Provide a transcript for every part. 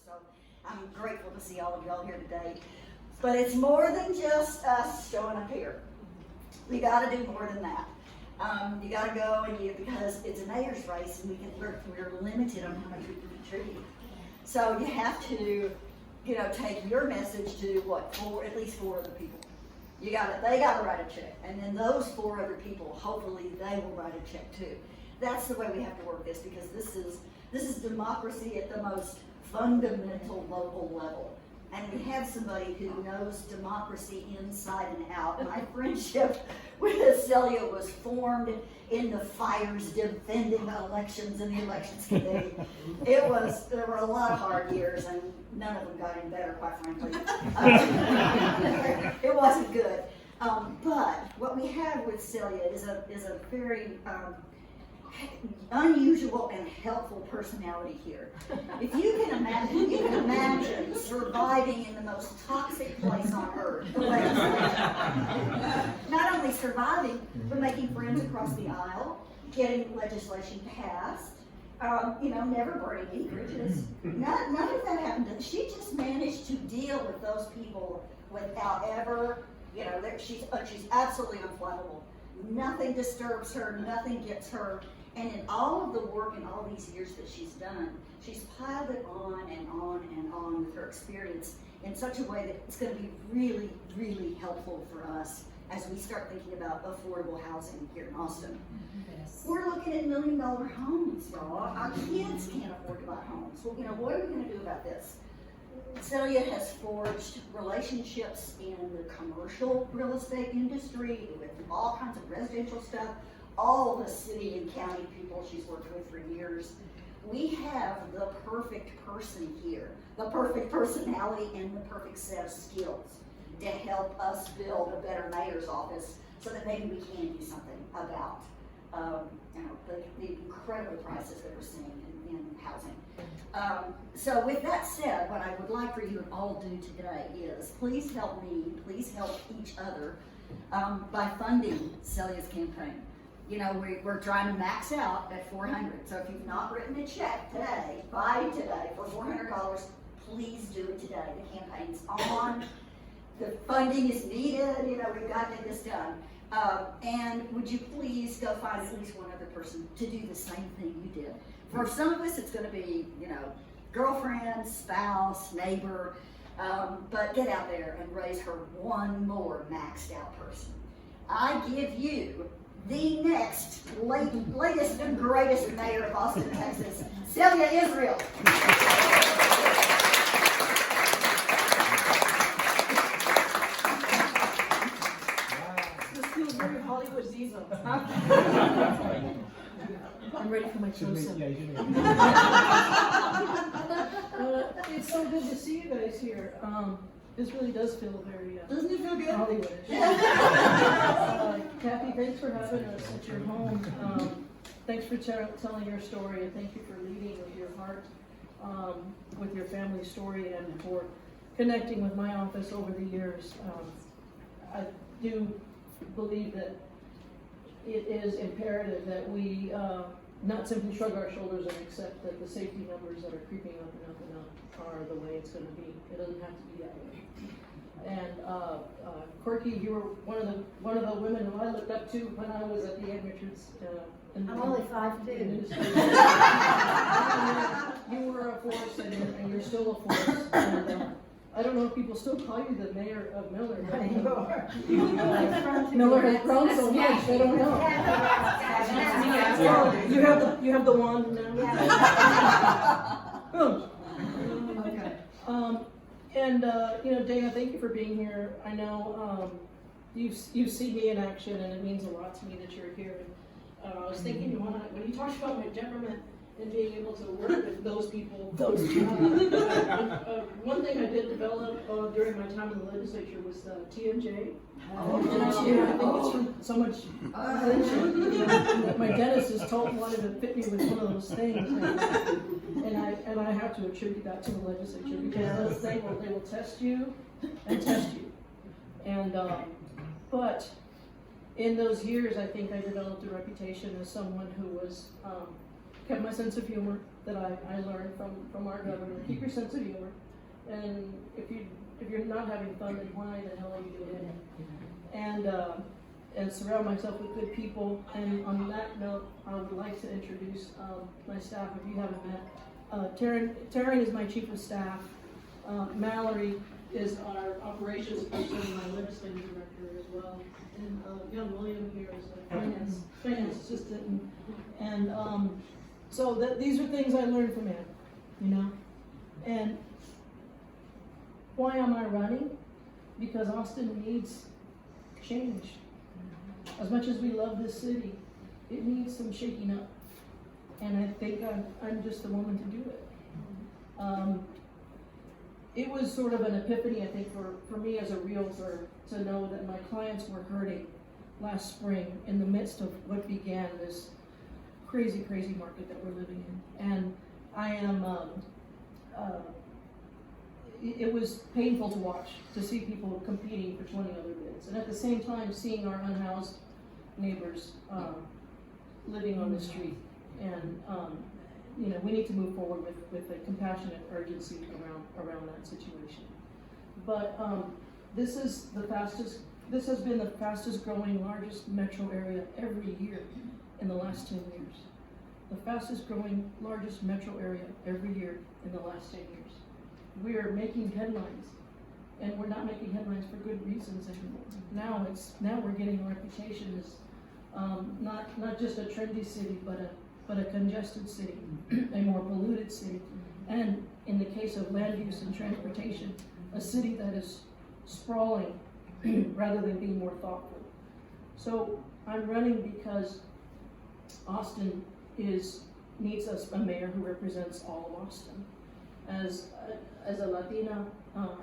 So I'm grateful to see all of y'all here today. But it's more than just us showing up here. We got to do more than that. You got to go because it's a mayor's race, and we're limited on how much we can contribute. So you have to, take your message to at least 4 other people. They got to write a check, and then those 4 other people, hopefully, they will write a check too. That's the way we have to work this, because this is democracy at the most fundamental local level. And we have somebody who knows democracy inside and out. My friendship with Celia was formed in the fires defending elections in the elections committee. There were a lot of hard years, and none of them got any better, quite frankly. It wasn't good. But what we have with Celia is a very unusual and helpful personality here. If you can imagine surviving in the most toxic place on earth, the legislature. Not only surviving, but making friends across the aisle, getting legislation passed, never burning any bridges. None of that happened. She just managed to deal with those people without ever, she's absolutely unflappable. Nothing disturbs her, nothing gets her. And in all of the work in all these years that she's done, she's piled it on and on and on with her experience in such a way that it's going to be really, really helpful for us as we start thinking about affordable housing here in Austin. Yes. We're looking at $1 million homes, y'all. Our kids can't afford to buy homes. Well, what are we going to do about this? Celia has forged relationships in the commercial real estate industry with all kinds of residential stuff. All the city and county people she's worked with for years. We have the perfect person here, the perfect personality and the perfect set of skills to help us build a better mayor's office so that maybe we can do something about the incredible prices that we're seeing in housing. So with that said, what I would like for you to all do today is please help me, please help each other by funding Celia's campaign. We're trying to max out at $400. So if you've not written a check today, by today, for $400, please do it today. The campaign's on. The funding is needed. We've got to get this done. And would you please go find at least one other person to do the same thing you did? For some of us, it's going to be, girlfriend, spouse, neighbor. But get out there and raise her one more maxed out person. I give you the next latest and greatest mayor of Austin, Texas, Celia Israel. This feels very Hollywood diesel. I'm ready for my close-up. It's so good to see you guys here. This really does feel very Doesn't it feel good? Hollywoodish. Kathy, thanks for having us at your home. Thanks for telling your story, and thank you for leading with your heart, with your family story, and for connecting with my office over the years. I do believe that it is imperative that we not simply shrug our shoulders and accept that the safety numbers that are creeping up and up and up are the way it's going to be. It doesn't have to be that way. And Corky, you were one of the women who I looked up to when I was at the Ed Richards. I'm only 5'2". You were a force, and you're still a force. And, I don't know if people still call you the mayor of Mueller. Mueller has grown so much, I don't know. You have the wand now. Okay. Dana, thank you for being here. I know you see me in action, and it means a lot to me that you're here. And I was thinking when you talked about my temperament and being able to work with those people. One thing I did develop during my time in the legislature was TMJ. I think it's from so much that my dentist wanted to fit me with one of those things, and I have to attribute that to the legislature, because they will test you and test you, and but in those years, I think I developed a reputation as someone who was kept my sense of humor that I learned from our governor. Keep your sense of humor, and if you're not having fun, then why the hell are you doing it? And surround myself with good people. And on that note, I would like to introduce my staff. If you haven't met, Taryn is my chief of staff. Mallory is our operations person and my legislative director as well. And young William here is a finance assistant. And so these are things I learned from him, you know. And why am I running? Because Austin needs change. As much as we love this city, it needs some shaking up. And I think I'm just the woman to do it. It was sort of an epiphany, I think, for me as a realtor to know that my clients were hurting last spring in the midst of what began this crazy, crazy market that we're living in. And I am, it was painful to watch, to see people competing for 20 other bids. And at the same time, seeing our unhoused neighbors living on the street. And you know, we need to move forward with a compassionate urgency around that situation. But this has been the fastest growing, largest metro area every year in the last 10 years. The fastest growing, largest metro area every year in the last 10 years. We are making headlines, and we're not making headlines for good reasons anymore. Now we're getting a reputation as not just a trendy city, but a congested city, a more polluted city, and in the case of land use and transportation, a city that is sprawling rather than being more thoughtful. So I'm running because Austin needs a mayor who represents all of Austin. As a Latina,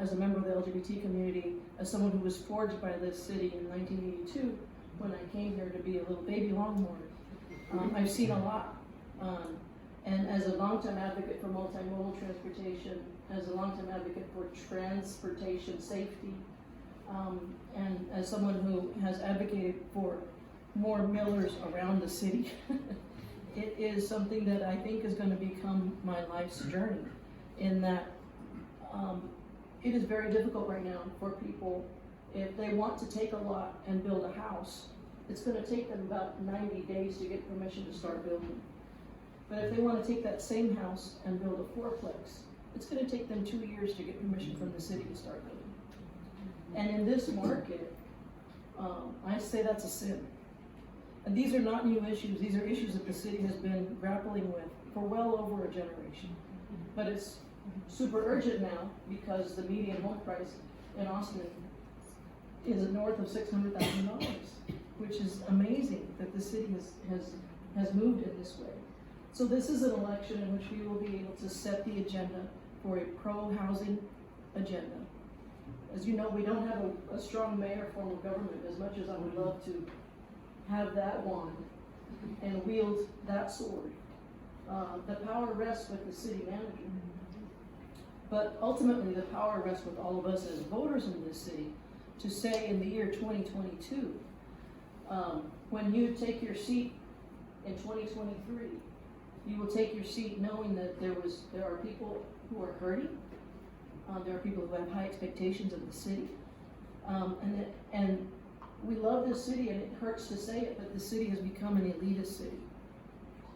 as a member of the LGBT community, as someone who was forged by this city in 1982, when I came here to be a little baby Longhorn, I've seen a lot. And as a longtime advocate for multimodal transportation, as a longtime advocate for transportation safety, and as someone who has advocated for more Muellers around the city, it is something that I think is going to become my life's journey, in that it is very difficult right now for people. If they want to take a lot and build a house, it's going to take them about 90 days to get permission to start building. But if they want to take that same house and build a fourplex, it's going to take them 2 years to get permission from the city to start building. And in this market, I say that's a sin. And these are not new issues. These are issues that the city has been grappling with for well over a generation. But it's super urgent now because the median home price in Austin is north of $600,000, which is amazing that the city has moved in this way. So this is an election in which we will be able to set the agenda for a pro-housing agenda. As you know, we don't have a strong mayor form of government, as much as I would love to have that wand and wield that sword. The power rests with the city manager. But ultimately, the power rests with all of us as voters in this city to say in the year 2022, when you take your seat in 2023, you will take your seat knowing that there are people who are hurting. There are people who have high expectations of the city. And we love this city, and it hurts to say it, but the city has become an elitist city.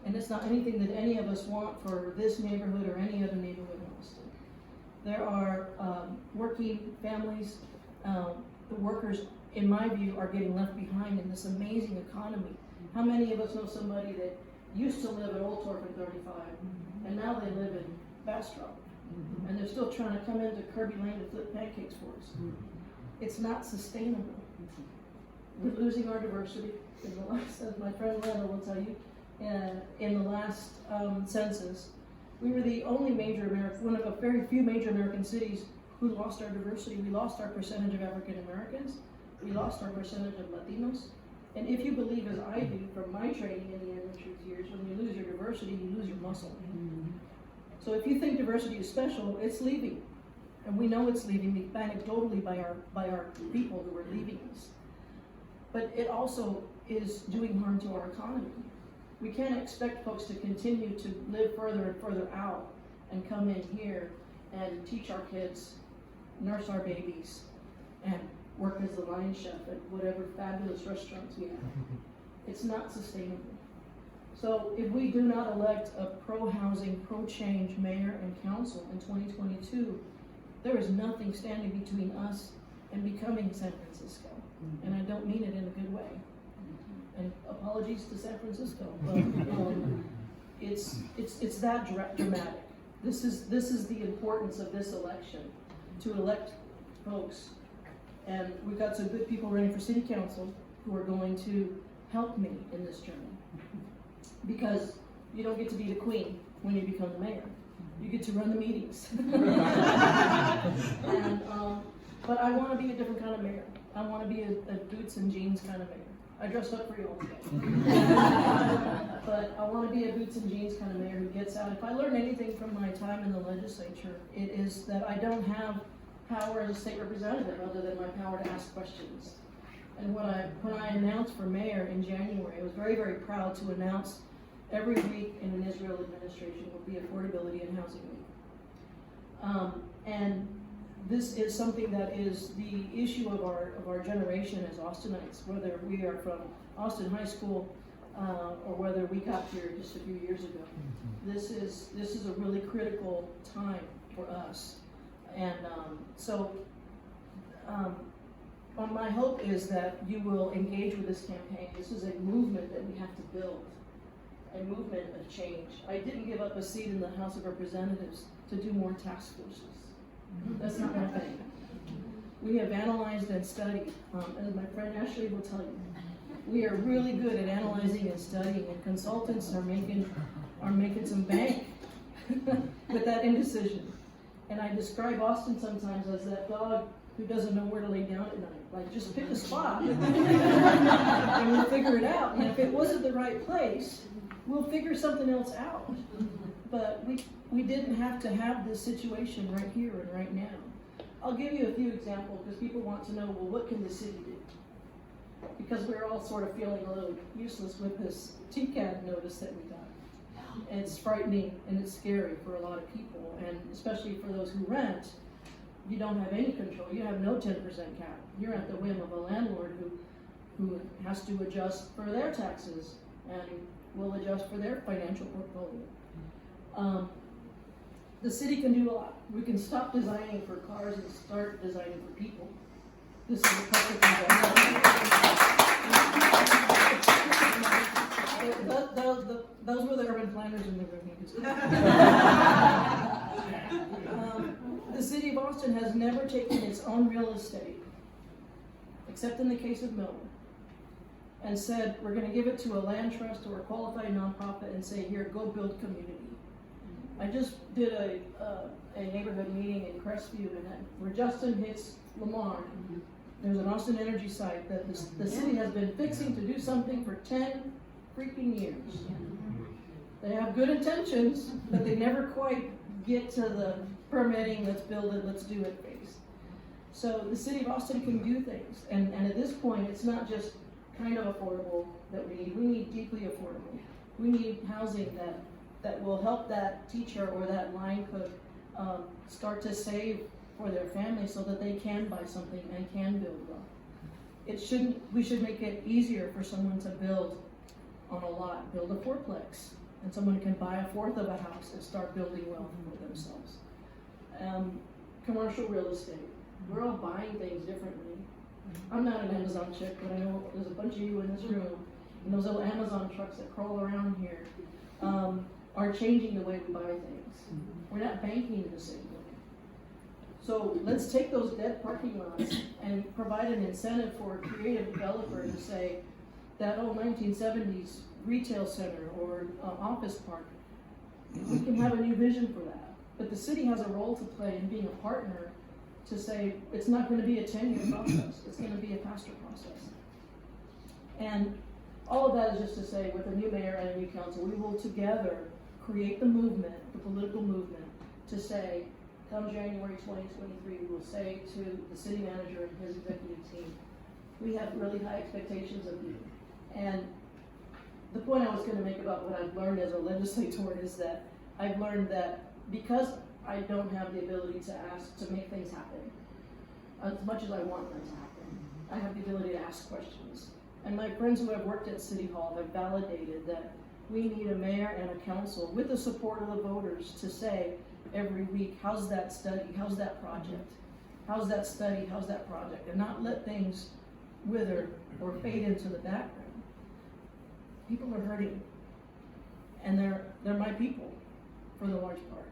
And it's not anything that any of us want for this neighborhood or any other neighborhood in Austin. There are working families. The workers, in my view, are getting left behind in this amazing economy. How many of us know somebody that used to live at Old Torp in 35, and now they live in Bastrop, and they're still trying to come into Kirby Lane to flip pancakes for us? It's not sustainable. We're losing our diversity. In the last, as my friend Lena will tell you, in the last census, we were the only one of a very few major American cities who lost our diversity. We lost our percentage of African Americans. We lost our percentage of Latinos. And if you believe, as I do, from my training in the elementary years, when you lose your diversity, you lose your muscle. So if you think diversity is special, it's leaving. And we know it's leaving anecdotally by our people who are leaving us. But it also is doing harm to our economy. We can't expect folks to continue to live further and further out and come in here and teach our kids, nurse our babies, and work as the line chef at whatever fabulous restaurants we have. It's not sustainable. So if we do not elect a pro-housing, pro-change mayor and council in 2022, there is nothing standing between us and becoming San Francisco. And I don't mean it in a good way. And apologies to San Francisco, but it's that dramatic. This is the importance of this election, to elect folks. And we've got some good people running for city council who are going to help me in this journey. Because you don't get to be the queen when you become the mayor. You get to run the meetings. And, but I want to be a different kind of mayor. I want to be a boots and jeans kind of mayor. I dressed up for you all today. But I want to be a boots and jeans kind of mayor who gets out. If I learn anything from my time in the legislature, it is that I don't have power as a state representative other than my power to ask questions. And when I announced for mayor in January, I was very, very proud to announce every week in an Israel administration will be Affordability and Housing Week. And this is something that is the issue of our generation as Austinites, whether we are from Austin High School or whether we got here just a few years ago. This is a really critical time for us. And my hope is that you will engage with this campaign. This is a movement that we have to build, a movement of change. I didn't give up a seat in the House of Representatives to do more task forces. That's not happening. We have analyzed and studied, as my friend Ashley will tell you. We are really good at analyzing and studying, and consultants are making some bank with that indecision. And I describe Austin sometimes as that dog who doesn't know where to lay down at night. Like, just pick a spot and we'll figure it out. And if it wasn't the right place, we'll figure something else out. But we didn't have to have this situation right here and right now. I'll give you a few examples because people want to know, well, what can the city do? Because we're all sort of feeling a little useless with this TCAD notice that we got. And it's frightening and it's scary for a lot of people, and especially for those who rent. You don't have any control. You have no 10% cap. You're at the whim of a landlord who has to adjust for their taxes and will adjust for their financial portfolio. The city can do a lot. We can stop designing for cars and start designing for people. This is a perfect example. Those were the urban planners in the room. The city of Austin has never taken its own real estate, except in the case of Mueller, and said, we're going to give it to a land trust or a qualified nonprofit and say, here, go build community. I just did a neighborhood meeting in Crestview, and where Justin hits Lamar, there's an Austin Energy site that the city has been fixing to do something for 10 freaking years. They have good intentions, but they never quite get to the permitting, let's build it, let's do it phase. So the city of Austin can do things, and at this point, it's not just kind of affordable that we need deeply affordable. We need housing that will help that teacher or that line cook start to save for their family so that they can buy something and can build wealth. We should make it easier for someone to build on a lot, build a fourplex, and someone can buy a fourth of a house and start building wealth for themselves. Commercial real estate. We're all buying things differently. I'm not an Amazon chick, but I know there's a bunch of you in this room, and those little Amazon trucks that crawl around here are changing the way we buy things. We're not banking the same way. So let's take those dead parking lots and provide an incentive for a creative developer to say, that old 1970s retail center or office park, we can have a new vision for that. But the city has a role to play in being a partner to say, it's not going to be a 10-year process, it's going to be a faster process. And all of that is just to say, with a new mayor and a new council, we will together create the movement, the political movement, to say, come January 2023, we will say to the city manager and his executive team, we have really high expectations of you. And the point I was gonna make about what I've learned as a legislator is that I've learned that because I don't have the ability to ask to make things happen, as much as I want them to happen, I have the ability to ask questions. And my friends who have worked at City Hall have validated that we need a mayor and a council with the support of the voters to say every week, how's that study, how's that project, how's that study, how's that project, and not let things wither or fade into the background. People are hurting, and they're my people for the large part.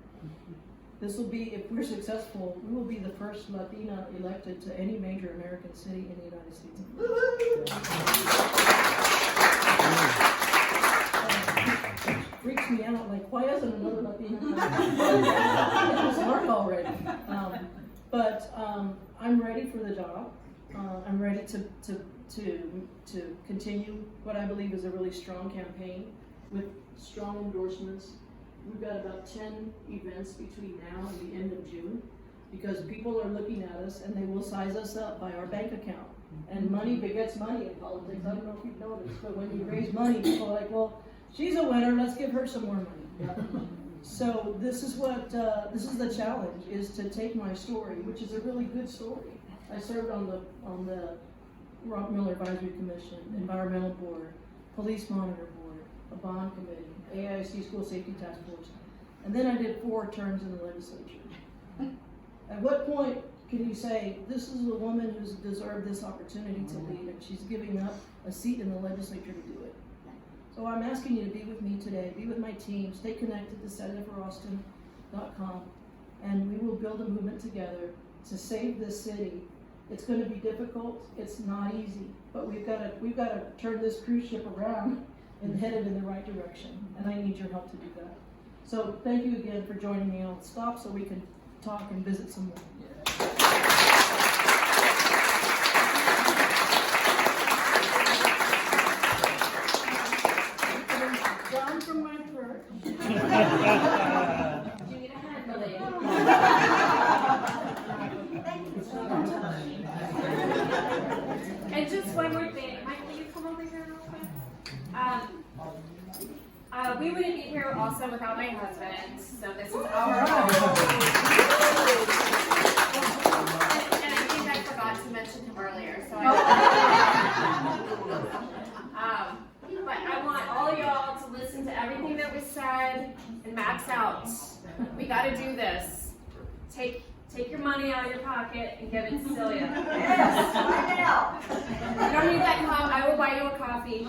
This will be, if we're successful, we will be the first Latina elected to any major American city in the United States. It freaks me out, like, why isn't another Latina? It was hard already. I'm ready for the job. I'm ready to continue what I believe is a really strong campaign with strong endorsements. We've got about 10 events between now and the end of June, because people are looking at us and they will size us up by our bank account. And money begets money in politics. I don't know if you've noticed, but when you raise money, people are like, well, she's a winner, let's give her some more money. So this is the challenge, is to take my story, which is a really good story. I served on the Mueller Advisory Commission, Environmental Board, Police Monitor Board, a bond committee, AIC School Safety Task Force, and then I did 4 terms in the legislature. At what point can you say, this is a woman who's deserved this opportunity to lead, and she's giving up a seat in the legislature to do it? So I'm asking you to be with me today, be with my team, stay connected to senatorforaustin.com, and we will build a movement together to save this city. It's going to be difficult, it's not easy, but we've got to turn this cruise ship around and head it in the right direction, and I need your help to do that. So thank you again for joining me. I'll stop so we can talk and visit some more. Down from my perch. Do you need a hand, Billy? And just one more thing, Mike, will you come over here real quick? We wouldn't be here also without my husband, so this is our home. And I think I forgot to mention him earlier, so but I want all y'all to listen to everything that was said and max out. We gotta do this. Take your money out of your pocket and give it to Celia. Yes, right now. You don't need that cup. I will buy you a coffee.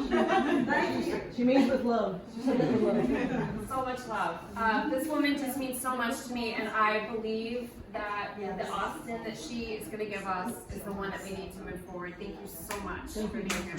Thank you. She means with love. She said it with love. So much love. This woman just means so much to me, and I believe that the Austin that she is going to give us is the one that we need to move forward. Thank you so much for being here.